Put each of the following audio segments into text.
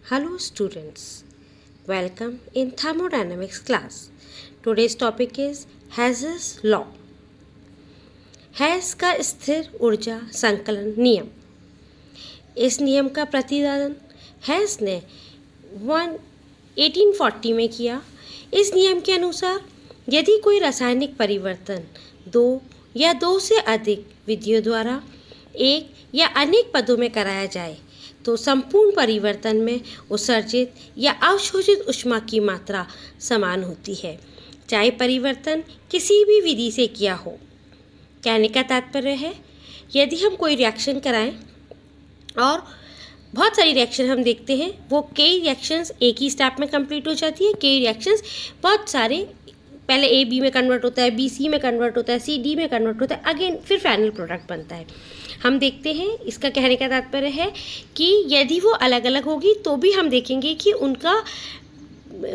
Hello students, welcome in thermodynamics class. Today's topic is Hess's law. हैस का स्थिर ऊर्जा संकलन नियम। इस नियम का प्रतिपादन हैस ने 1840 में किया। इस नियम के अनुसार यदि कोई रासायनिक परिवर्तन दो या दो से अधिक विधियों द्वारा एक या अनेक पदों में कराया जाए तो संपूर्ण परिवर्तन में उत्सर्जित या अवशोषित ऊष्मा की मात्रा समान होती है, चाहे परिवर्तन किसी भी विधि से किया हो। कहने का तात्पर्य है, यदि हम कोई रिएक्शन कराएं और बहुत सारी रिएक्शन हम देखते हैं, वो कई रिएक्शंस एक ही स्टेप में कंप्लीट हो जाती है। कई रिएक्शंस बहुत सारे, पहले ए बी में कन्वर्ट होता है, बी सी में कन्वर्ट होता है, सी डी में कन्वर्ट होता है, अगेन फिर फाइनल प्रोडक्ट बनता है। हम देखते हैं, इसका कहने का तात्पर्य है कि यदि वो अलग अलग होगी तो भी हम देखेंगे कि उनका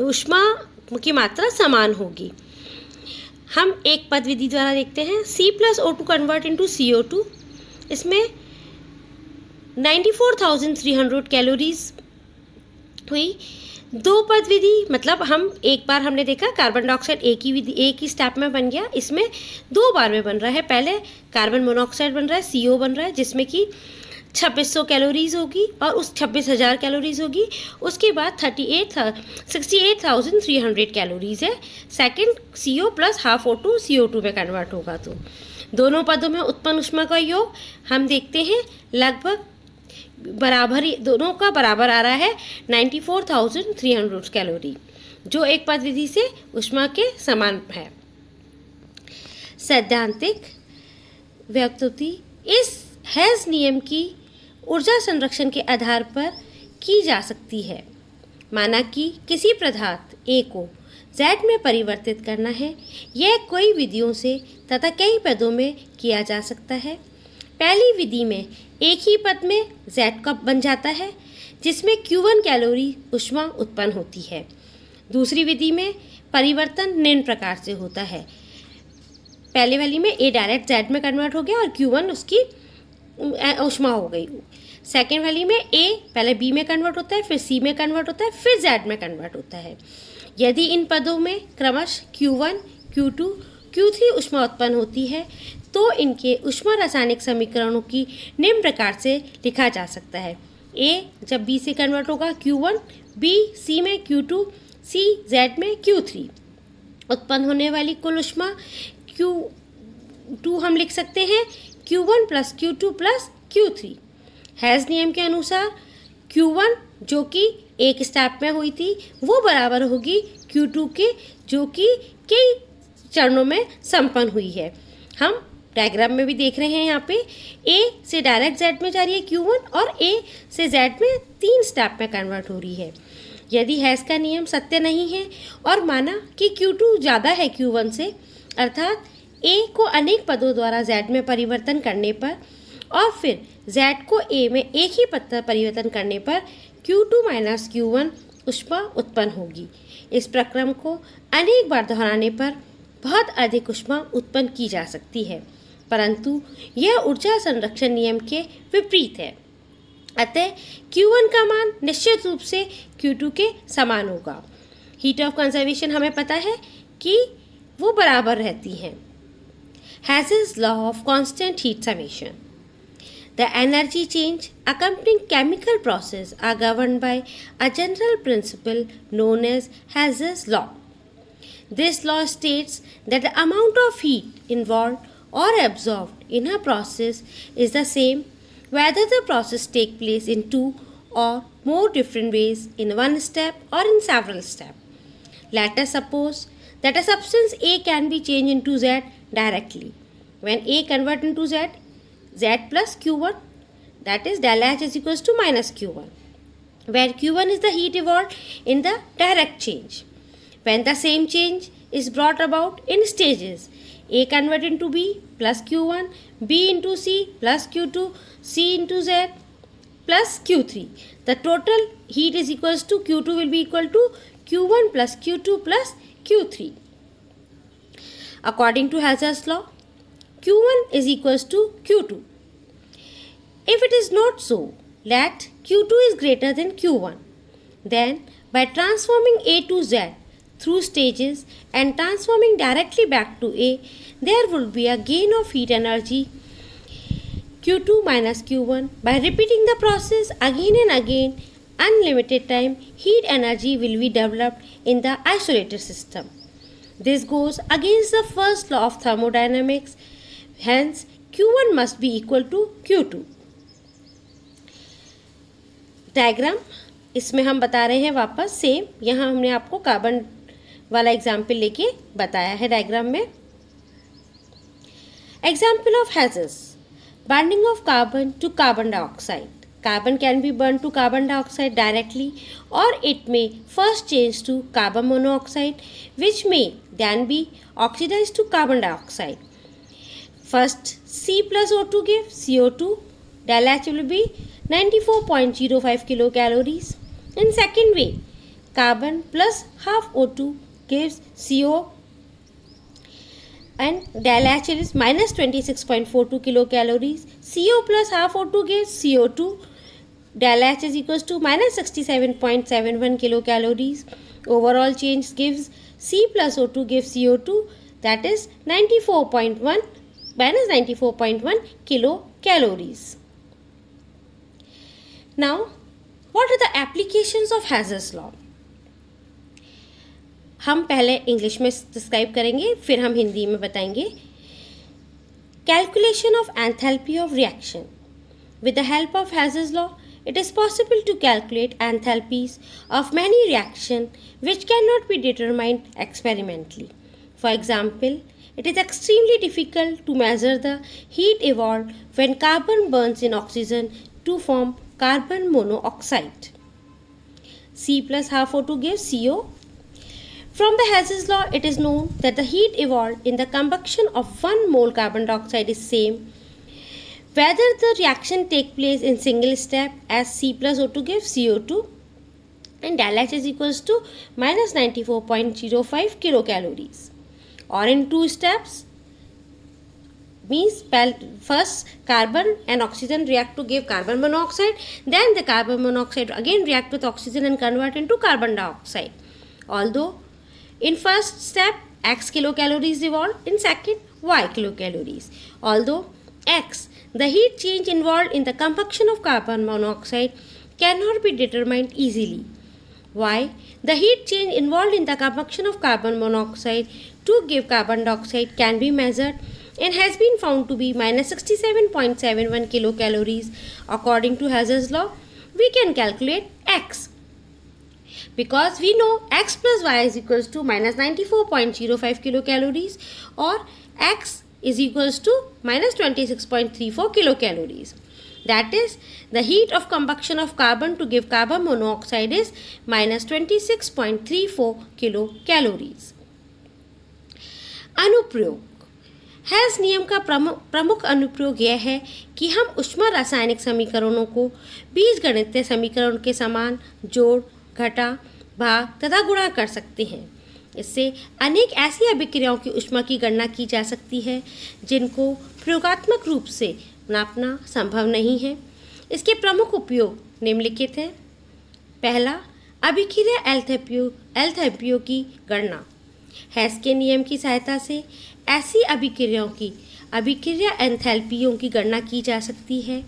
ऊष्मा की मात्रा समान होगी। हम एक पद विधि द्वारा देखते हैं, C+O2 कन्वर्ट इनटू CO2। इसमें 94,300 कैलोरीज हुई। दो पद विधि मतलब हम एक बार हमने देखा कार्बन डाइऑक्साइड एक ही स्टेप में बन गया, इसमें दो बार में बन रहा है। पहले कार्बन मोनोऑक्साइड बन रहा है, CO बन रहा है, जिसमें कि 2600 कैलोरीज होगी और उस 26,000 कैलोरीज होगी। उसके बाद 68,300 कैलोरीज है। Second CO plus half O2 CO2 में कन्वर्ट होगा तो दोनों पदों में उत्पन्न ऊष्मा का योग हम देखते हैं लगभग बराबर ही, दोनों का बराबर आ रहा है 94,300 कैलोरी, जो एक पद विधि से ऊष्मा के समान है। सैद्धांतिक व्युत्पत्ति इस हैस नियम की ऊर्जा संरक्षण के आधार पर की जा सकती है। माना कि किसी पदार्थ A को Z में परिवर्तित करना है, यह कई विधियों से तथा कई पदों में किया जा सकता है। पहली विधि में एक ही पद में Z कप बन जाता है, जिसमें Q1 कैलोरी ऊष्मा उत्पन्न होती है। दूसरी विधि में परिवर्तन निम्न प्रकार से होता है। पहले वाली में A डायरेक्ट Z में कन्वर्ट हो गया और Q1 उसकी ऊष्मा हो गई। सेकेंड वाली में A पहले B में कन्वर्ट होता है, फिर C में कन्वर्ट होता है, फिर Z में कन्वर्ट होता है। यदि इन पदों में क्रमश Q1, Q2, Q3 ऊष्मा उत्पन्न होती है तो इनके ऊष्मा रासायनिक समीकरणों की निम्न प्रकार से लिखा जा सकता है। A जब B से कन्वर्ट होगा Q1, B C में Q2, C Z में Q3। उत्पन्न होने वाली कुल ऊष्मा Q2 हम लिख सकते हैं Q1 plus Q2 plus Q3। हैस नियम के अनुसार Q1 जो कि एक स्टेप में हुई थी वो बराबर होगी Q2 के, जो कि कई चरणों में संपन्न हुई है। हम डायग्राम में भी देख रहे हैं, यहाँ पे A से डायरेक्ट Z में जा रही है Q1 और A से Z में 3 स्टेप में कन्वर्ट हो रही है। यदि हैस का नियम सत्य नहीं है और माना कि Q2 ज़्यादा है Q1 से, अर्थात A को अनेक पदों द्वारा Z में परिवर्तन करने पर और फिर Z को A में एक ही पद पर परिवर्तन करने पर Q2 माइनस Q1 ऊष्मा उत्पन्न होगी। इस प्रक्रम को अनेक बार दोहराने पर बहुत अधिक ऊष्मा उत्पन्न की जा सकती है, परंतु यह ऊर्जा संरक्षण नियम के विपरीत है। अतः Q1 का मान निश्चित रूप से Q2 के समान होगा। हीट ऑफ कंजर्वेशन हमें पता है कि वो बराबर रहती हैं। Hess's law of constant heat summation. The energy change accompanying chemical process are governed by a general principle known as Hess's law. This law states that the amount of heat involved or absorbed in a process is the same whether the process takes place in two or more different ways in one step or in several steps. Let us suppose that a substance A can be changed into Z directly. When A converts into Z, Z plus Q1, that is del H is equals to minus Q1, where Q1 is the heat evolved in the direct change. When the same change is brought about in stages, A convert into B plus Q1, B into C plus Q2, C into Z plus Q3. The total heat is equals to Q2 will be equal to Q1 plus Q2 plus Q3. According to Hess's law, Q1 is equals to Q2. If it is not so, let Q2 is greater than Q1. Then, by transforming A to Z through stages and transforming directly back to A, there will be a gain of heat energy Q2 minus Q1. By repeating the process again and again, unlimited time, heat energy will be developed in the isolated system. This goes against the first law of thermodynamics. Hence, Q1 must be equal to Q2. Diagram इसमें हम बता रहे हैं वापस same, यहाँ हमने आपको carbon वाला एग्जाम्पल लेके बताया है डायग्राम में. Example of Hess's. Burning of carbon to carbon dioxide. Carbon can be burned to carbon dioxide directly, or it may first change to carbon monoxide, which may then be oxidized to carbon dioxide. First, C plus O2 gives CO2. Del H will be 94.05 kilocalories. In second way, carbon plus half O2 gives CO, and del H is minus 26.42 kilocalories. CO plus half O2 gives CO2. Del H is equals to minus 67.71 kilocalories. Overall change gives C plus O2 gives CO2, that is 94.1 minus 94.1 kilocalories. Now, what are the applications of Hazel's law? हम पहले English में describe करेंगे, फिर हम हिंदी में बताएंगे. Calculation of enthalpy of reaction. With the help of Hazel's law, it is possible to calculate enthalpies of many reactions which cannot be determined experimentally. For example, it is extremely difficult to measure the heat evolved when carbon burns in oxygen to form carbon monoxide. C plus half O2 gives CO. From the Hazel's law, it is known that the heat evolved in the combustion of 1 mole carbon dioxide is same whether the reaction take place in single step, as C plus O2 gives CO2, and del H is equals to minus 94.05 kilocalories, or in 2 steps, means first carbon and oxygen react to give carbon monoxide, then the carbon monoxide again react with oxygen and convert into carbon dioxide. Although in first step X kilocalories evolved, in second Y kilocalories. Although X, the heat change involved in the combustion of carbon monoxide, cannot be determined easily. Y, the heat change involved in the combustion of carbon monoxide to give carbon dioxide can be measured and has been found to be minus 67.71 kilocalories. According to Hazel's law, we can calculate X. Because we know X plus Y is equals to minus 94.05 kilocalories, or X is equals to minus 26.34 kilocalories. That is, the heat of combustion of carbon to give carbon monoxide is minus 26.34 kilocalories. अनुप्रयोग. Has नियम का प्रमुख अनुप्रयोग यह है कि हम ऊष्मा रासायनिक समीकरणों को बीजगणितीय समीकरण के समान जोड़, घटा, भाग तथा गुणा कर सकते हैं. इससे अनेक ऐसी अभिक्रियाओं की ऊष्मा की गणना की जा सकती है जिनको प्रयोगात्मक रूप से नापना संभव नहीं है. इसके प्रमुख उपयोग निम्नलिखित हैं. पहला, अभिक्रिया एंथैल्पियों की गणना. हैज़ के नियम की सहायता से ऐसी अभिक्रियाओं की अभिक्रिया एंथैल्पियों की गणना की जा सकती है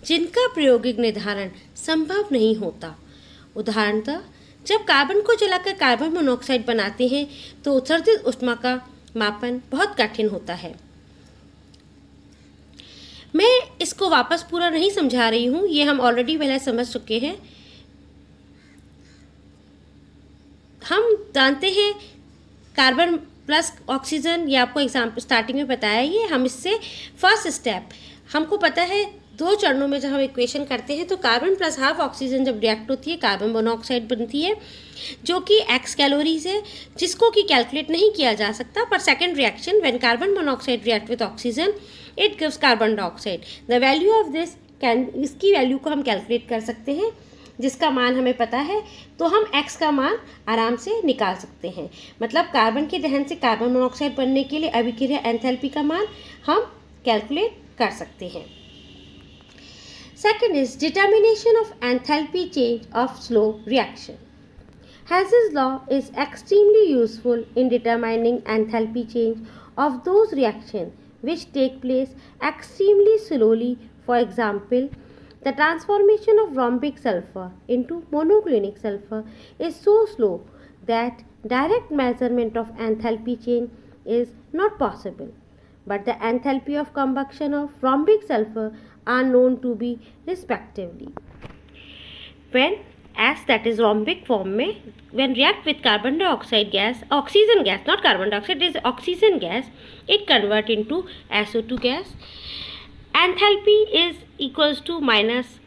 जिनका प्रायोगिक निर्धारण संभव नहीं होता. उदाहरणतः जब कार्बन को जलाकर कार्बन मोनोऑक्साइड बनाते हैं तो उत्सर्जित ऊष्मा का मापन बहुत कठिन होता है. मैं इसको वापस पूरा नहीं समझा रही हूँ, ये हम ऑलरेडी पहले समझ चुके हैं. हम जानते हैं कार्बन प्लस ऑक्सीजन, ये आपको एग्जाम्पल स्टार्टिंग में बताया. ये हम इससे फर्स्ट स्टेप हमको पता है 2 चरणों में जब हम इक्वेशन करते हैं तो कार्बन प्लस हाफ ऑक्सीजन जब रिएक्ट होती है कार्बन मोनोऑक्साइड बनती है जो कि x कैलोरीज है, जिसको कि कैलकुलेट नहीं किया जा सकता. पर second reaction when carbon monoxide react with oxygen it gives carbon dioxide. The value of this इसकी वैल्यू को हम कैलकुलेट कर सकते हैं जिसका मान हमें पता है, तो हम x का मान आराम से निकाल सकते हैं. मतलब कार्बन के दहन से कार्बन मोनोऑक्साइड बनने के लिए अभिक्रिया एंथैल्पी का मान हम कैलकुलेट कर सकते हैं. Second is determination of enthalpy change of slow reaction. Haas's law is extremely useful in determining enthalpy change of those reactions which take place extremely slowly. For example, the transformation of rhombic sulfur into monoclinic sulfur is so slow that direct measurement of enthalpy change is not possible, but the enthalpy of combustion of rhombic sulfur are known to be respectively. When S, that is rhombic form में, when react with carbon dioxide gas, oxygen gas, not carbon dioxide, it is oxygen gas, it convert into SO2 gas. Enthalpy is equals to minus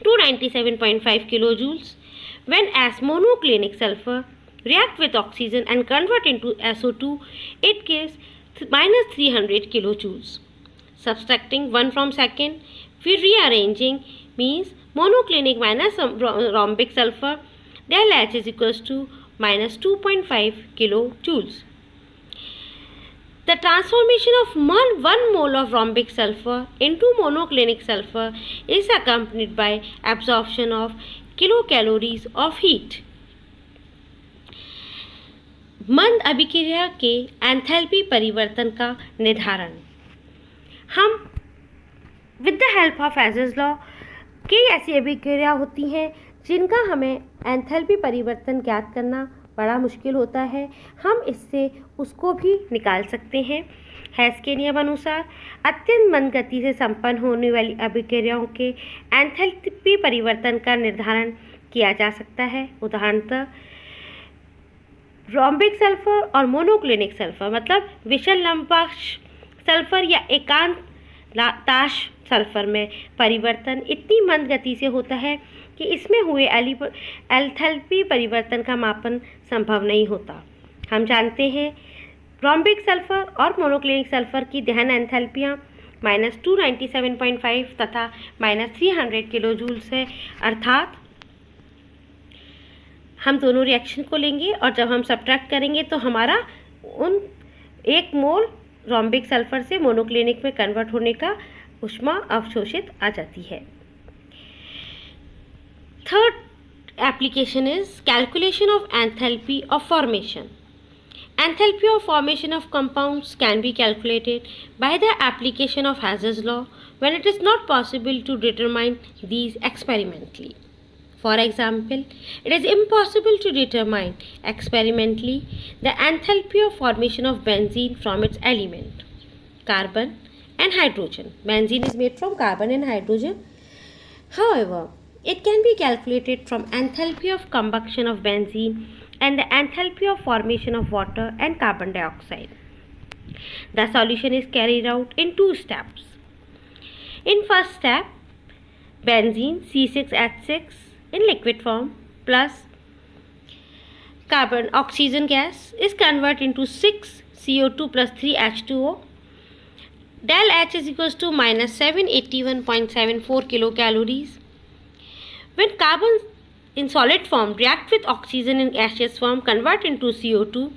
297.5 kilojoules. When as monoclinic sulfur react with oxygen and convert into SO2, it gives minus 300 kilojoules. Subtracting one from second, we rearranging means monoclinic minus rhombic sulfur, del H is equals to minus 2.5 kilojoules. The transformation of 1 mole of rhombic sulfur into monoclinic sulfur is accompanied by absorption of kilocalories of heat. मंद अभिक्रिया के enthalpy परिवर्तन का निर्धारण। हम with the help of Hess's law कई ऐसी अभिक्रिया होती हैं जिनका हमें एंथैल्पी परिवर्तन ज्ञात करना बड़ा मुश्किल होता है। हम इससे उसको भी निकाल सकते हैं। हैस के नियम अनुसार अत्यंत मंद गति से संपन्न होने वाली अभिक्रियाओं के एंथैल्पी परिवर्तन का निर्धारण किया जा सकता है। उदाहरणतः रॉम्बिक सल्फर और मोनोक्लिनिक सल्फर, मतलब विषम लंबाक्ष सल्फर या एकांत ताश सल्फर में परिवर्तन इतनी मंद गति से होता है कि इसमें हुए एंथैल्पी परिवर्तन का मापन संभव नहीं होता। हम जानते हैं रॉम्बिक सल्फर और मोनोक्लिनिक सल्फर की दहन एंथैल्पियाँ माइनस 297.5 तथा माइनस 300 किलोजूल्स है। अर्थात हम दोनों रिएक्शन को लेंगे और जब हम सब्ट्रैक्ट करेंगे तो हमारा उन 1 मोल रॉम्बिक सल्फर से मोनोक्लिनिक में कन्वर्ट होने का ऊष्मा अवशोषित आ जाती है। Third application is calculation of enthalpy of formation. Enthalpy of formation of compounds can be calculated by the application of Haas's law when it is not possible to determine these experimentally. For example, it is impossible to determine experimentally the enthalpy of formation of benzene from its element, carbon and hydrogen. Benzene is made from carbon and hydrogen. However, it can be calculated from enthalpy of combustion of benzene and the enthalpy of formation of water and carbon dioxide. The solution is carried out in 2 steps. In first step, benzene C6H6 in liquid form plus carbon oxygen gas is converted into 6 CO2 plus 3 H2O. Del H is equals to minus 781.74 kilocalories. When carbon in solid form react with oxygen in gaseous form, convert into CO2,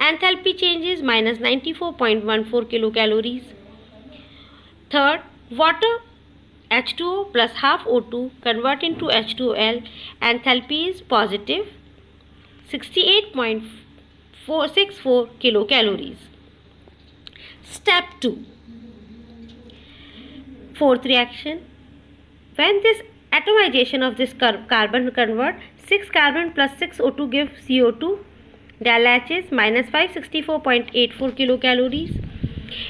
enthalpy changes minus 94.14 kilocalories. Third, water H2O plus half O2 convert into H2L, enthalpy is positive 68.464 kilocalories. Step 2. Fourth reaction, when this atomization of this carbon convert 6 carbon plus 6 O2 give CO2, del H is minus 564.84 kilocalories.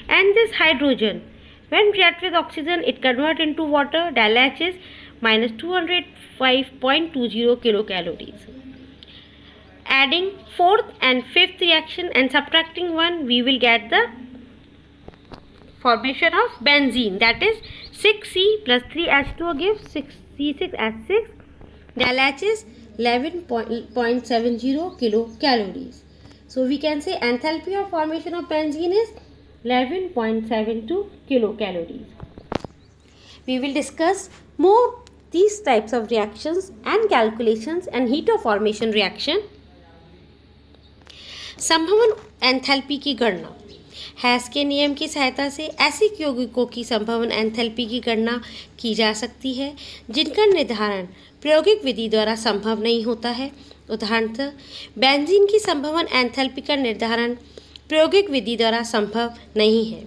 And this hydrogen, when react with oxygen, it convert into water, del H is minus 205.20 kilocalories. Adding fourth and fifth reaction and subtracting one, we will get the formation of benzene, that is 6C plus 3H2O gives 6C6H6, del H is 11.70 kilocalories. So we can say enthalpy of formation of benzene is 11.72 kilocalories. We will discuss more these types of reactions and calculations and heat of formation reaction. संभवन enthalpy की गणना. हैस के नियम की सहायता से ऐसी यौगिकों की संभवन एंथैल्पी की गणना की जा सकती है जिनका निर्धारण प्रायोगिक विधि द्वारा संभव नहीं होता है। उदाहरणतः बेंजीन की संभवन एंथैल्पी का निर्धारण प्रायोगिक विधि द्वारा संभव नहीं है।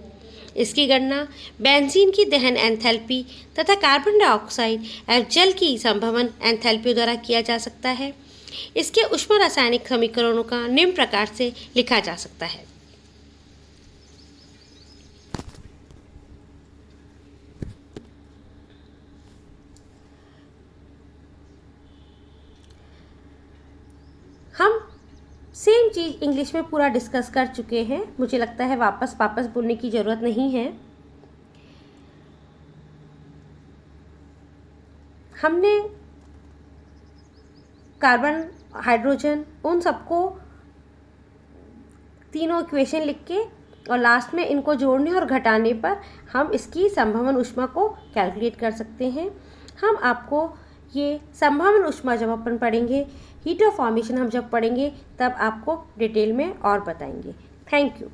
इसकी गणना बेंजीन की दहन एंथैल्पी तथा कार्बन डाइऑक्साइड एवं जल की संभवन एंथैल्पी द्वारा किया जा सकता है। इसके ऊष्मा रासायनिक समीकरणों का निम्न प्रकार से लिखा जा सकता है। हम सेम चीज़ इंग्लिश में पूरा डिस्कस कर चुके हैं, मुझे लगता है वापस बोलने की ज़रूरत नहीं है। हमने कार्बन, हाइड्रोजन, उन सबको तीनों इक्वेशन लिख के और लास्ट में इनको जोड़ने और घटाने पर हम इसकी संभवन ऊष्मा को कैलकुलेट कर सकते हैं। हम आपको ये संभवन ऊष्मा जब अपन पढ़ेंगे, हीट ऑफ फॉर्मेशन हम जब पढ़ेंगे, तब आपको डिटेल में और बताएंगे। Thank you.